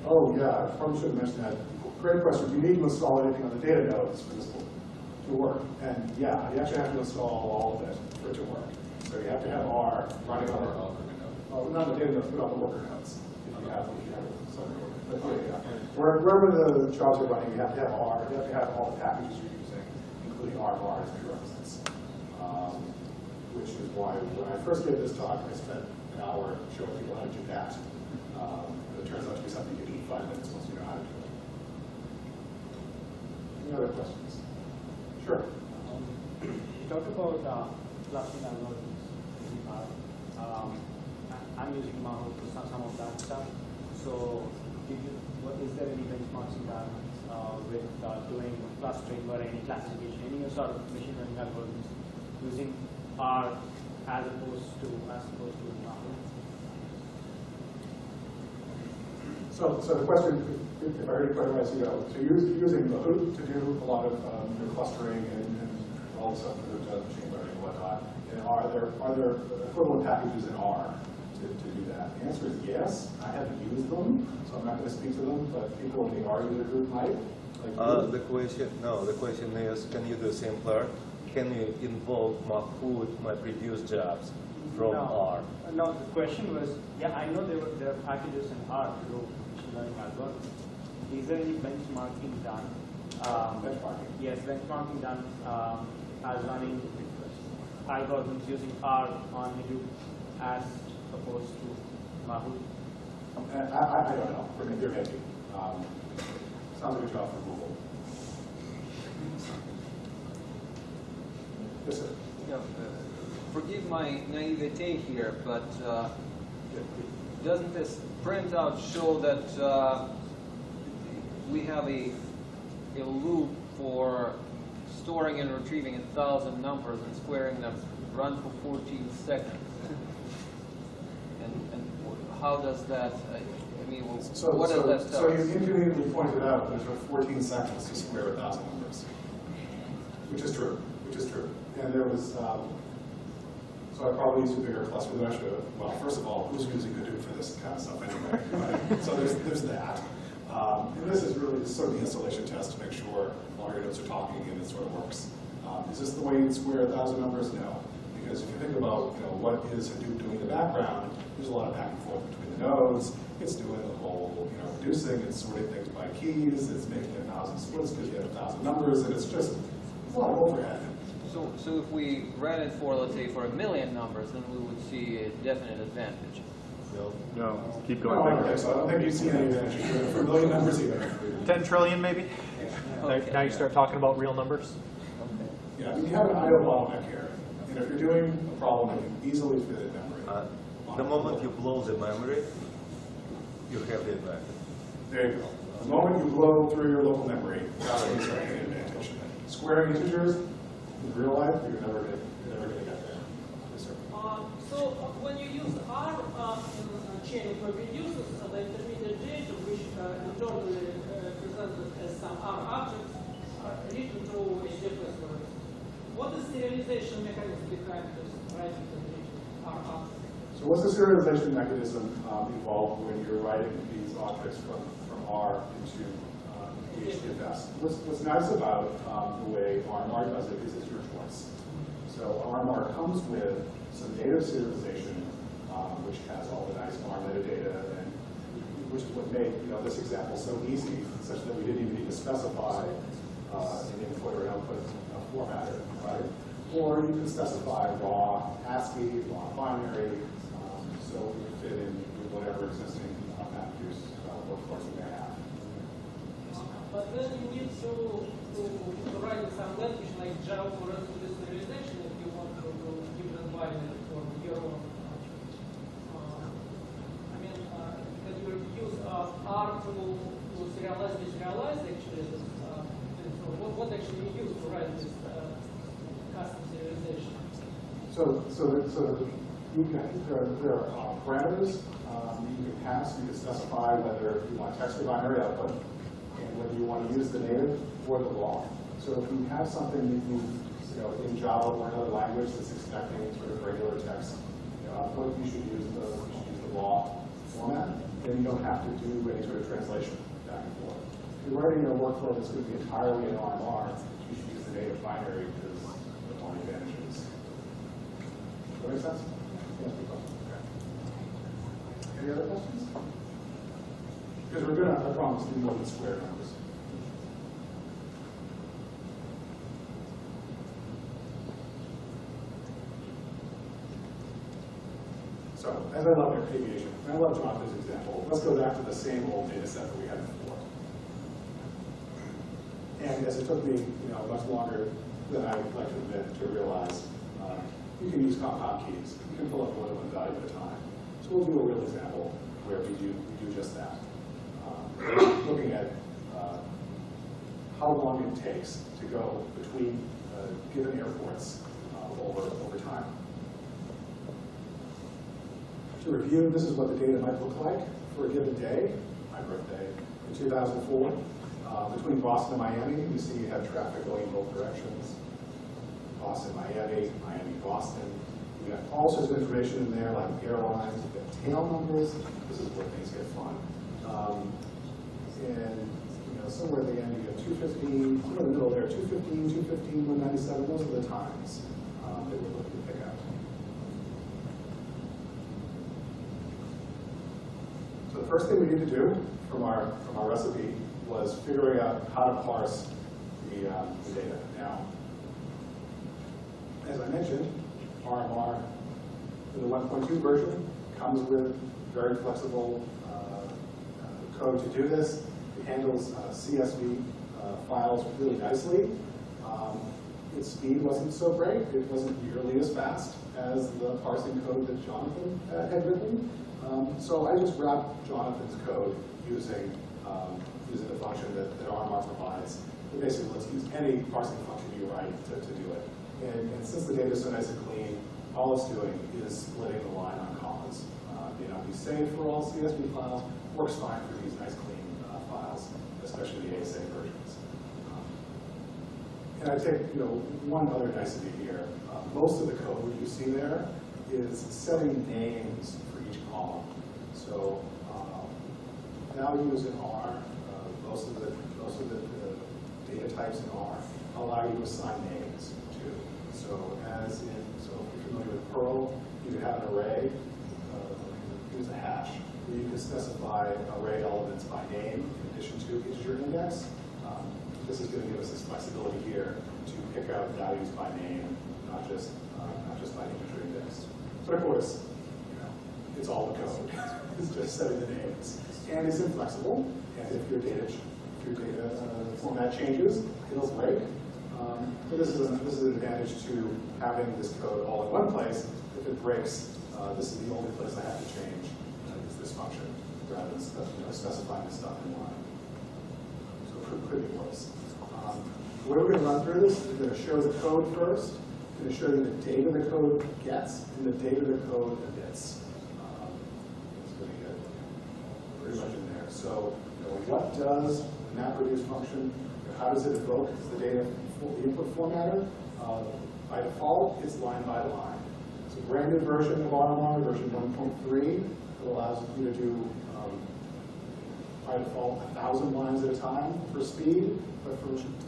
Oh yeah, I probably should have mentioned that. Great question. Do you need to install anything on the data nodes for this to work? And yeah, you actually have to install all of it for it to work. So you have to have R running on it. Oh, not the data nodes, but on the worker nodes. If you have something. But yeah. Wherever the jobs are running, you have to have R. You have to have all the packages you're using, including RMR as prerequisites. Which is why when I first gave this talk, I spent an hour showing people how to do that. It turns out to be something you can do in 5 minutes once you know how to do it. Any other questions? Sure. You talked about clustering algorithms. I'm using Mahout for some of that stuff. So, is there any benchmarks done with doing clustering or any classification, any sort of machine learning algorithms using R as opposed to Mahout? So the question, if I heard it quite right, so you're using the Hadoop to do a lot of your clustering and all the stuff that does machine learning and whatnot. And are there equivalent packages in R to do that? The answer is yes. I haven't used them, so I'm not going to speak to them, but people in the R user group might. The question is, can you do simpler? Can you invoke my previous jobs from R? No, the question was, yeah, I know there are packages in R to do machine learning algorithms. Is there any benchmarking done? Benchmarking? Yes, benchmarking done as running algorithms using R on Hadoop as opposed to Mahout. I don't know. There may be. Sounds like a job for Google. Yes, sir. Forgive my naivete here, but doesn't this printout show that we have a loop for storing and retrieving 1,000 numbers and squaring them, run for 14 seconds? And how does that, what does that tell So us? you inconveniently pointed out that it took 14 seconds to square 1,000 numbers, which is true. And there was, so I probably used a bigger cluster than I should have. Well, first of all, who's using Hadoop for this kind of stuff anyway? Right? So there's that. And this is really just sort of the installation test to make sure all your nodes are talking and it sort of works. Is this the way you'd square 1,000 numbers? No. Because if you think about what is Hadoop doing in the background, there's a lot of back and forth between the nodes. It's doing the whole reducing, it's sorting things by keys, it's making 1,000 splits because you have 1,000 numbers, and it's just a lot of overhead. So if we ran it for, let's say, for 1,000,000 numbers, then we would see a definite advantage. No, keep No, I don't think so. I don't think you see any advantage for 1,000,000 numbers either. 10 trillion maybe? Okay. Now you start talking about real numbers? Yeah, I mean, you have an I/O bottleneck here, and if you're doing a problem that can easily fit in memory. The moment you blow the memory, you have the advantage. There you go. The moment you blow through your local memory, that's when you start getting an advantage. Squaring integers in real life, you're never going to get there. Yes, sir. So when you use R chain for reduces the intermediate data, which internally presented as some R objects, are written through a different word. What is the serialization mechanism behind this writing the R object? So what's the serialization mechanism involved when you're writing these objects from R into HDFS? What's nice about the way RMR does it is it's your choice. So RMR comes with some native serialization, which has all the nice R metadata, and which is what made this example so easy, such that we didn't even need to specify an input or an output formatter, right? Or you can specify raw ASCII, raw binary, so it would fit in with whatever existing map use workflows you may have. But then you need to write some language like Java for us to this serialization if you want to give an environment for your own. Because you use R to serialize the serialized actually. So what actually you use to write this custom serialization? There are parameters you can pass. You can specify whether you want text or binary output, and whether you want to use the native or the raw. So if you have something in Java or another language that's expecting sort of regular text output, you should use the raw format. Then you don't have to do any sort of translation back and forth. If you're writing a workflow that's going to be entirely in RMR, you should use the native binary because of all the advantages. Does that make sense? Yes, okay. Any other questions? Because we're going to, I promise, do more than square numbers. So, as I love aviation, and I love Jonathan's example, let's go back to the same old data set that we had before. And as it took me, much longer than I would like to admit to realize, you can use compound keys. You can pull up more than one value at a time. So we'll do a real example where we do just that. Looking at how long it takes to go between given airports over time. To review, this is what the data might look like for a given day, my birthday, in 2004. Between Boston and Miami, you see you have traffic going in both directions. Boston, Miami, Miami, Boston. You got all sorts of information in there, like airlines, you got tail numbers. This is where things get fun. And somewhere at the end, you get 215, somewhere in the middle there, 215, 215, 197. Those are the times that we're looking to pick out. So the first thing we need to do from our recipe was figuring out how to parse the data. Now, as I mentioned, RMR in the 1.2 version comes with very flexible code to do this. It handles CSV files really nicely. Its speed wasn't so great. It wasn't nearly as fast as the parsing code that Jonathan had written. So I just wrapped Jonathan's code using the function that RMR provides. It basically lets you use any parsing function you write to do it. And since the data is so nice and clean, all it's doing is splitting the line on commas. May not be safe for all CSV files, works fine for these nice clean files, especially the ASA versions. And And I take, one other nicety here. Most of the code you see there is setting names for each column. So values in R, most of the data types in R allow you to assign names to. So if you're familiar with Perl, you could have an array, use a hash, where you can specify array elements by name in addition to integer index. This is going to give us this flexibility here to pick out values by name, not just by integer index. But of course, it's all the code. It's just setting the names, and it's inflexible. And if your data format changes, it'll break. So this is an advantage to having this code all in one place. If it breaks, this is the only place I have to change is this function, rather than specifying this stuff in line. So it could be worse. The way we're going to run through this is going to show the code first. I'm going to show you the data the code gets and the data the code emits. It's going to get pretty much in there. So what does the MapReduce function, how does it evoke the data, the input formatter? By default, it's line by line. It's a brand new version of RMR, version 1.3, that allows you to do, by default, 1,000 lines at a time for speed, but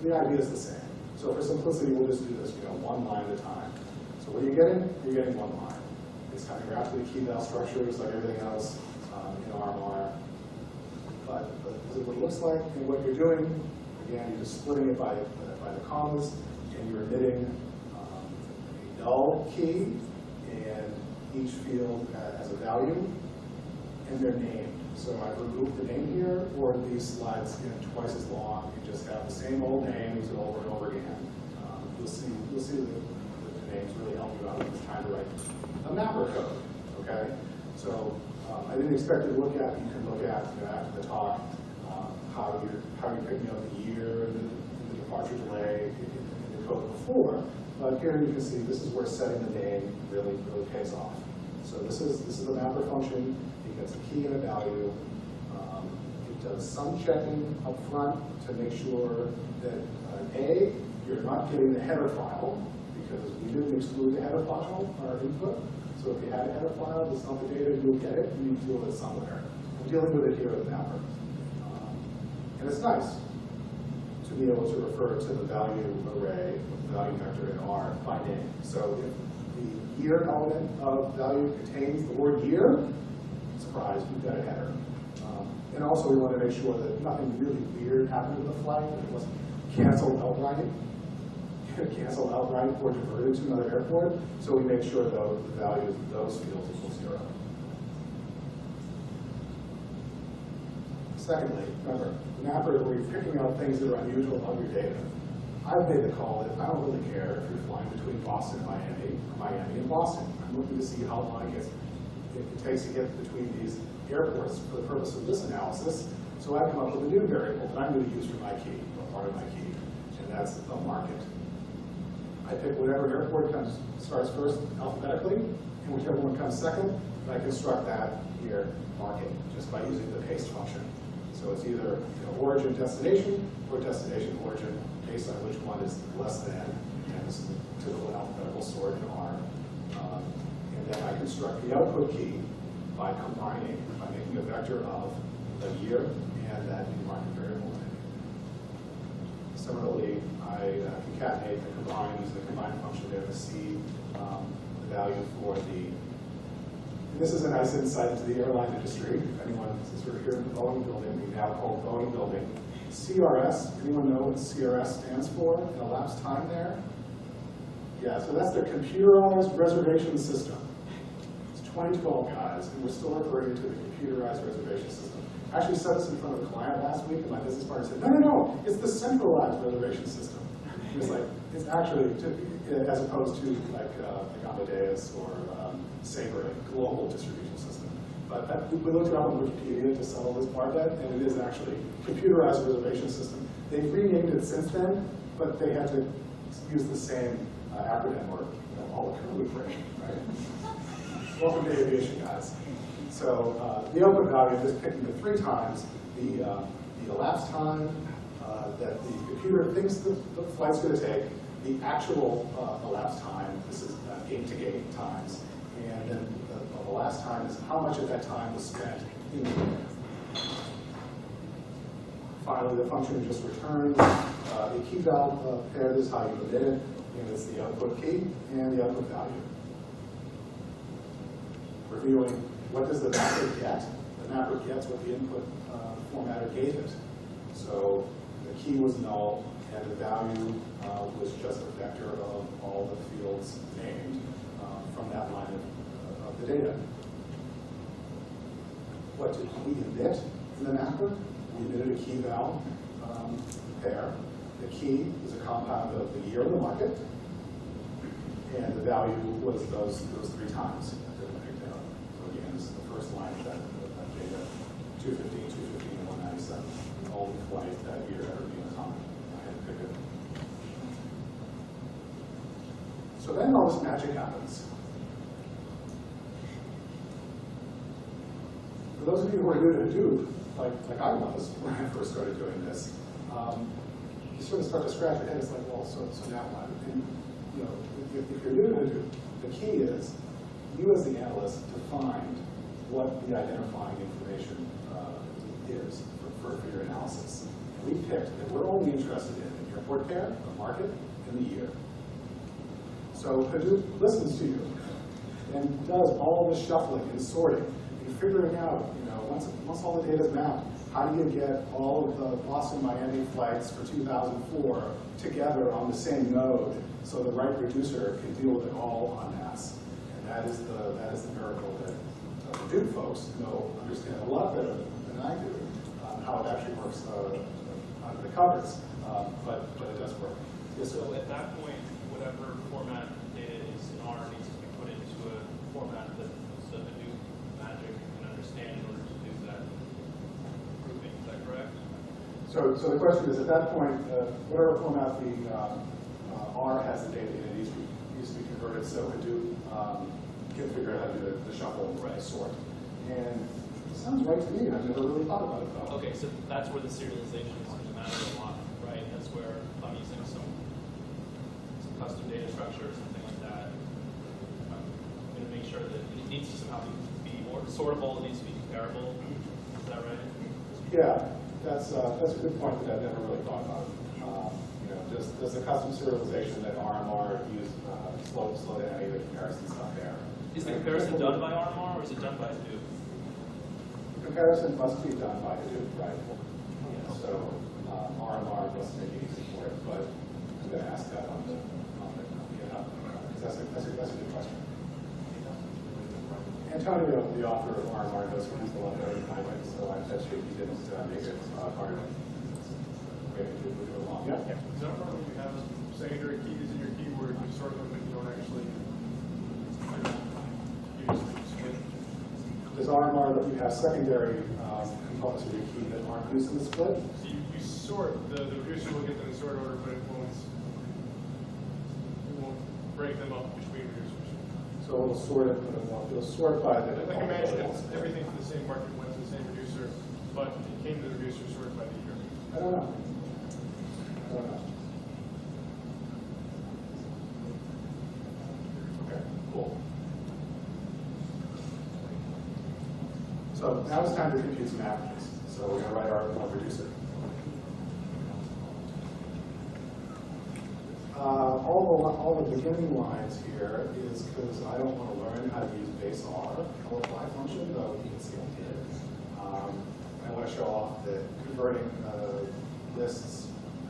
the idea is the same. So for simplicity, we'll just do this, one line at a time. So what are you getting? You're getting one line. It's kind of graphically key value structures like everything else in RMR. But this is what it looks like, and what you're doing, again, you're just splitting it by the commas, and you're emitting a null key, and each field has a value, and they're named. So I've removed the name here, or these slides twice as long. You just have the same old names over and over again. You'll see that the names really help you out when you're trying to write a mapper code. Okay, so I didn't expect you to look at. You can look at after the talk how you're picking up the year and the departure delay in the code before. But here you can see this is where setting the name really pays off. So this is the mapper function. It gets a key and a value. It does some checking up front to make sure that A, you're not getting the header file, because we didn't exclude the header file, our input. So if you had a header file that's not the data, you'll get it, and you deal with it somewhere. I'm dealing with it here with mapper. And it's nice to be able to refer to the value array, the value vector in R by name. So if the year element of value contains the word year, surprise, we've got a header. And also we want to make sure that nothing really weird happened with the flight, that it wasn't canceled outright, or diverted to another airport. So we make sure though the value of those fields equals 0. Secondly, remember, the mapper is where you're picking out things that are unusual about your data. I've made the call that I don't really care if you're flying between Boston and Miami, or Miami and Boston. I'm looking to see how long it takes to get between these airports for the purpose of this analysis. So I come up with a new variable that I'm going to use for my key, or part of my key, and that's a market. I pick whatever airport starts first alphabetically, and whichever one comes second, and I construct that here, market, just by using the paste function. So it's either origin destination or destination origin, based on which one is less than. And this is the typical alphabetical sort in R. And then I construct the output key by making a vector of the year and that new market variable. Similarly, I concatenate the combine using the combine function there to see the value for the. This is a nice insight into the airline industry. If anyone is sort of here in the Boeing building, we now call Boeing building. CRS, anyone know what CRS stands for in elapsed time there? Yeah, so that's their computerized reservation system. It's 2012, guys, and we're still referring to the computerized reservation system. I actually said this in front of a client last week, and my business partner said, no, it's the centralized reservation system. It's like, it's actually, as opposed to like Amadeus or Sabre, a global distribution system. But we looked around on Wikipedia to settle this part of it, and it is actually computerized reservation system. They've renamed it since then, but they had to use the same acronym or all the code for it, right? Welcome to aviation, guys. So the output value is picking the 3 times the elapsed time, that the computer thinks the flight's going to take, the actual elapsed time, this is gate-to-gate times, and then the last time is how much of that time was spent in the air. Finally, the function just returns a key value pair. This is how you emit it, and it's the output key and the output value. Reviewing what does the mapper get? The mapper gets what the input formatter gave it. So the key was null, and the value was just a vector of all the fields named from that line of the data. What did we emit in the mapper? We emitted a key-val pair. The key is a compound of the year of the market, and the value was those 3 times that I picked out. So again, this is the first line of that data, 215, 215, and 197. All the flight that year ever being common. I had to pick it. So then all this magic happens. For those of you who are new to Hadoop, like I was when I first started doing this, you sort of start to scratch your head. It's like, well, so now what? And you know, if you're new to Hadoop, the key is you as the analyst define what the identifying information is for your analysis. And we picked that we're only interested in the airport pair, the market, and the year. So Hadoop listens to you and does all the shuffling and sorting and figuring out, you know, once all the data is mapped, how do you get all of the Boston-Miami flights for 2004 together on the same node so the right reducer can deal with it all en masse? And that is the miracle that Hadoop folks understand a lot better than I do how it actually works under the covers, but it does work. Yes, so at that point, whatever format data is in R needs to be put into a format that the Hadoop magic can understand in order to do that grouping. Is that correct? So the question is, at that point, whatever format the R has the data in, it needs to be converted so Hadoop can figure out how to do the shuffle and the sort. And it sounds right to me. I've never really thought about it though. Okay, so that's where the serialization is going to matter a lot, right? That's where if I'm using some custom data structure or something like that, I'm going to make sure that it needs to somehow be more sortable, it needs to be comparable. Is that right? Yeah, that's a good point that I've never really thought about. You know, does the custom serialization that RMR use slow down any of the comparison stuff there? Is the comparison done by RMR or is it done by Hadoop? The comparison must be done by Hadoop, right? Yeah. So RMR must make it easy for it, but I'm going to ask that on the GitHub. That's a good question. Antonio, the author of RMR, does use the left over highway, so I bet you he didn't make it hard. Maybe to move it along. Yeah. Is that part when you have secondary keys in your keyword, you sort them, but you don't actually use the Does RMR let you have secondary components of your key that aren't used in the split? So you sort, the reducer will get them in sort order, but it won't break them up between reducers. So it'll sort it, but it'll sort by the Like imagine if everything from the same market went to the same reducer, but it came to the reducer sorted by the year. I don't know. Okay, cool. So now it's time to compute some averages. So we're going to write our reducer. All the beginning lines here is because I don't want to learn how to use base R, LFI function, though you can see I did. I want to show off that converting lists,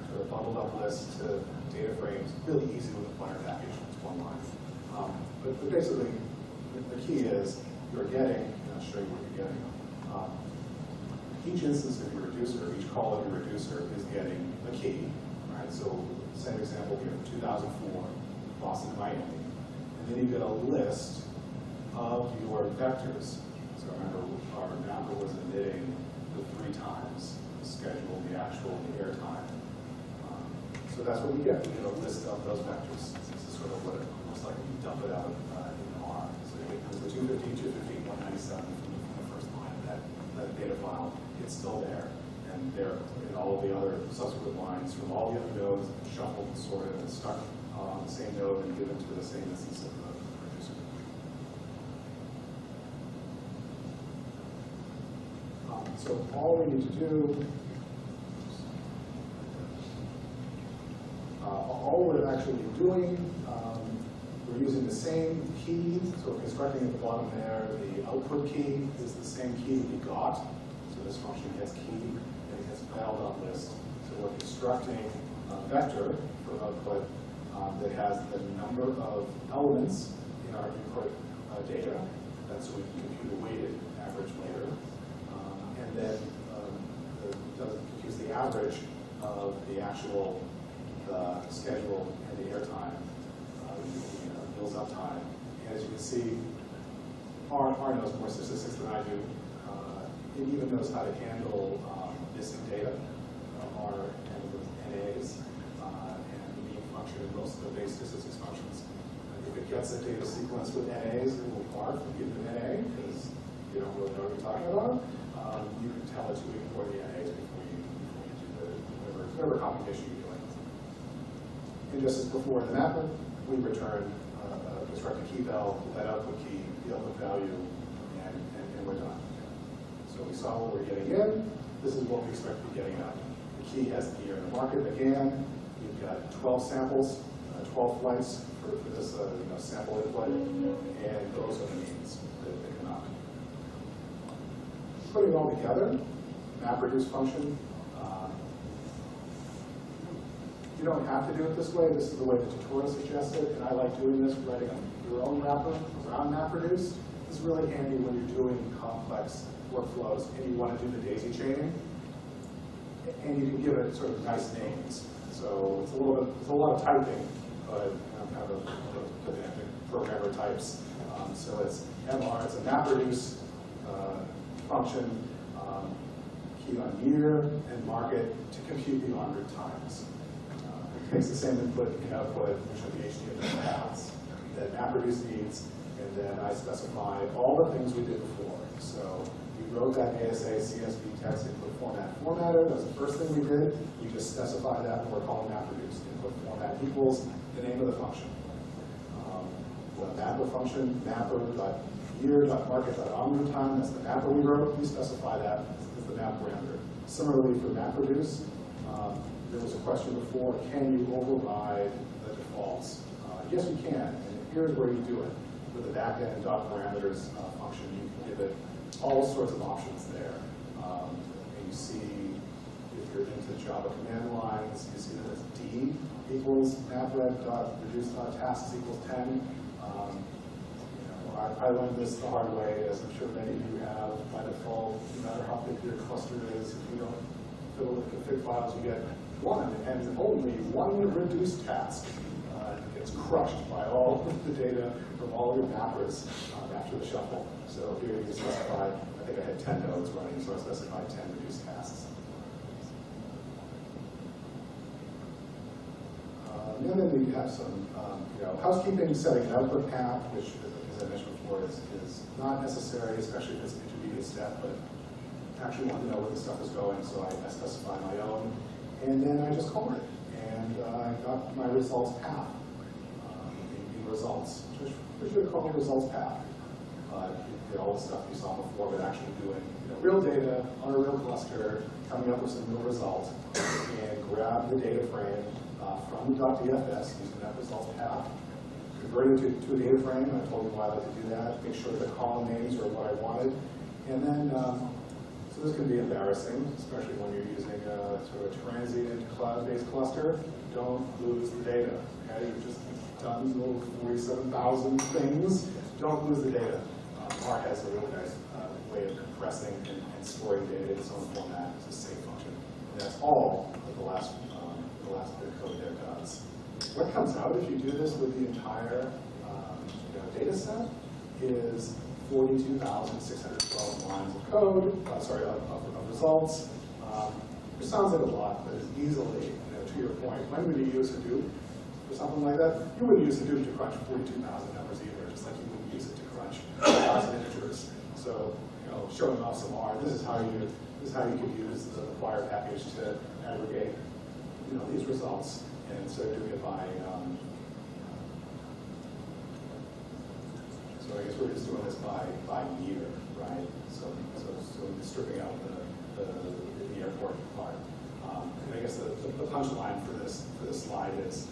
sort of bundled up lists to data frames, really easy with a Flyer package. It's one line. But basically, the key is you're getting, and I'll show you what you're getting. Each instance of your reducer, each call of your reducer is getting a key, right? So same example here, 2004, Boston to Miami. And then you get a list of your vectors. So remember, our mapper was emitting the 3 times the schedule, the actual, the air time. So that's what we get. We get a list of those vectors. This is sort of what it looks like when you dump it out in R. So it comes to 215, 215, 197 from the first line of that data file. It's still there. and they're in all of the other subsequent lines from all the other nodes, shuffled and sorted and stuck on the same node and given to the same instance of the producer. So all we need to do, all we're actually doing, we're using the same key. So we're constructing at the bottom there, the output key is the same key we got. So this function gets key and it gets piled on list. So we're constructing a vector for output that has the number of elements in our input data. That's so we can compute a weighted average later. And then computes the average of the actual schedule and the airtime, Bill's uptime. And as you can see, R knows more statistics than I do. It even knows how to handle missing data, R and with NAs, and the mean function, and most of the base statistics functions. If it gets a data sequence with NAs, it will bark and give an NA, because you don't really know what you're talking about. You can tell it to ignore the NAs before you do whatever computation you're doing. And just as before in the mapper, we return construct a key val, that output key, the output value, and we're done. So we saw what we're getting in. This is what we expect to be getting out. The key has the year in the market. Again, you've got 12 samples, 12 flights for this sample input, and those are the means that come out. Putting it all together, MapReduce function. You don't have to do it this way. This is the way the tutorial suggested, and I like doing this, writing your own wrapper around MapReduce. This is really handy when you're doing complex workflows and you want to do the daisy chaining, and you can give it sort of nice names. So it's a lot of typing, but kind of pedantic programmer types. So it's MR, it's a MapReduce function, key on year and market to compute the en route times. It takes the same input and output, which are the HTML paths that MapReduce needs, and then I specify all the things we did before. So we wrote that ASA CSV text input format formatter. That's the first thing we did. We just specify that and we're calling MapReduce. Input format equals the name of the function. The mapper function, mapper.year.market.onRoute that's the mapper we wrote. We specify that as the map parameter. Similarly for MapReduce, there was a question before, can you override the defaults? Yes, you can, and here's where you do it. With the backend .parameters function, you can give it all sorts of options there. And you see, if you're into Java command lines, you see that it's D equals maprev.reduce.tasks equals 10. I learned this the hard way, as I'm sure many of you have. By default, no matter how big your cluster is, if you don't fill with config files, you get one and only one reduced task. It gets crushed by all of the data from all of your mappers after the shuffle. So here you specify, I think I had 10 nodes running, so I specified 10 reduced tasks. And then we have some housekeeping, setting an output path, which, as I mentioned before, is not necessary, especially if it's an intermediate step, but I actually want to know where the stuff is going, so I specify my own. And then I just called it, and I got my results path in results, which should call results path. All the stuff you saw before, but actually doing real data on a real cluster, coming up with some real result, and grab the data frame from the .dfs using that results path, convert it to a data frame, and I told you why I like to do that, make sure the column names are what I wanted, and then, so this can be embarrassing, especially when you're using a sort of transient cloud-based cluster. Don't lose the data, okay? You've just done little 47,000 things, don't lose the data. R has a really nice way of compressing and storing data in its own format. It's a safe function. And that's all that the last bit of code there does. What comes out if you do this with the entire data set is 42,612 lines of code, of results. It sounds like a lot, but it's easily, to your point, when would you use Hadoop for something like that? You wouldn't use Hadoop to crunch 42,000 numbers either, just like you wouldn't use it to crunch 1,000 integers. So, showing off some R, this is how you is how you could use the wire package to aggregate, these results, and instead of doing it by, so I guess we're just doing this by year, right? So we're stripping out the airport part. And I guess the punchline for this slide is,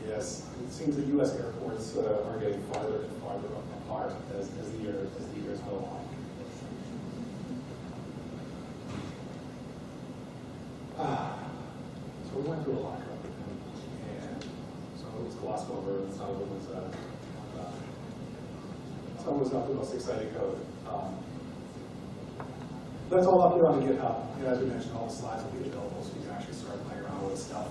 yes, it seems that U.S. airports are getting farther and farther apart as the years go on. So we went through a lot, and so it was glossed over, and some of it was not the most exciting code. That's all up here on the GitHub, and as we mentioned, all the slides will be available, so you can actually start playing around with this stuff.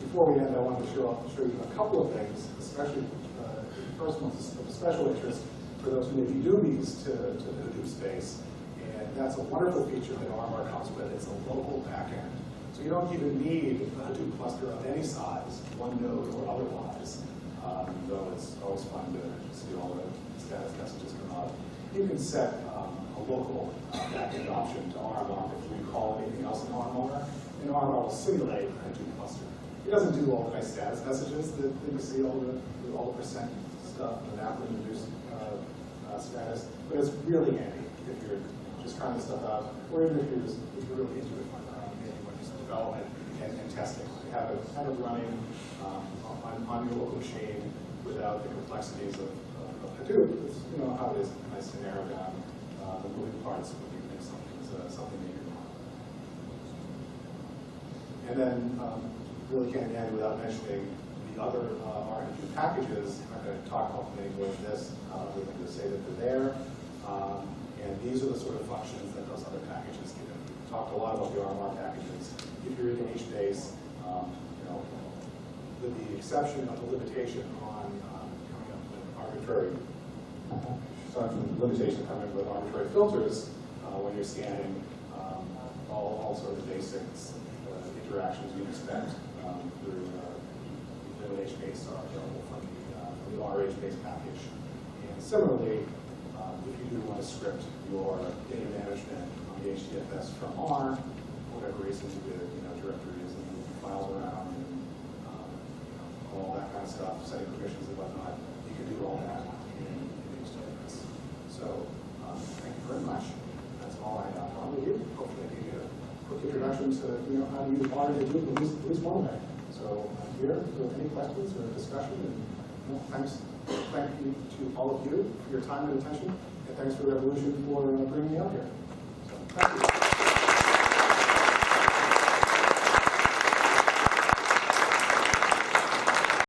Before we end, I wanted to show you a couple of things, especially the first one's of special interest for those who may be newbies to the Hadoop space. And that's a wonderful feature that RMR comes with. It's a local backend. So you don't even need a Hadoop cluster of any size, one node or otherwise, though it's always fun to see all the status messages come out. You can set a local backend option to RMR before you call anything else in RMR, and RMR will simulate a Hadoop cluster. It doesn't do all the nice status messages that you see, all the percent stuff, the map and reduce status, but it's really handy if you're just trying this stuff out, or even if you're really into it, just development and testing. Have it running on your local machine without the complexities of Hadoop. It's, how it is nice to narrow down the moving parts when you think something that you're doing. And then really can't end without mentioning the other RNG packages. I'm going to talk about them anyway in this. We're going to say that they're there. And these are the sort of functions that those other packages give. We talked a lot about the RMR packages. If you're in HBase, with the exception of the limitation on coming up with arbitrary, limitation coming up with arbitrary filters when you're scanning, all sort of basic interactions you'd expect through the HBase are available from the RHBase package. And similarly, if you do want to script your data management on the HDFS from R, for whatever reason, with directories and moving files around and all that kind of stuff, setting permissions and whatnot, you can do all that in HDFS. So thank you very much. That's all I have with you. Hopefully, I gave you a quick introduction to how to use R to do at least one way. So I'm here for any questions or discussion. And thank you to all of you for your time and attention. And thanks for Revolution for bringing me out here. So, thank you.